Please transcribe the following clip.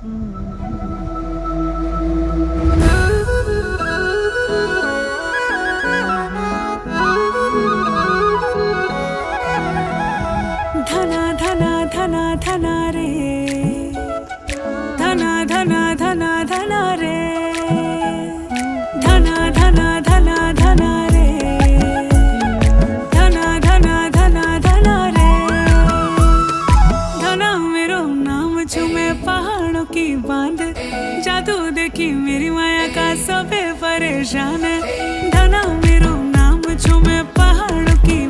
धना धना धना धना रे, धना धना धना धना रे, धना धना धना धना रे, धना धना धना धना रे। धना मेरो नाम चूमे पहाड़ों की बांध, जादू देखी मेरी माया का सबे परेशान है। धना मेरो नाम चूमे पहाड़ों की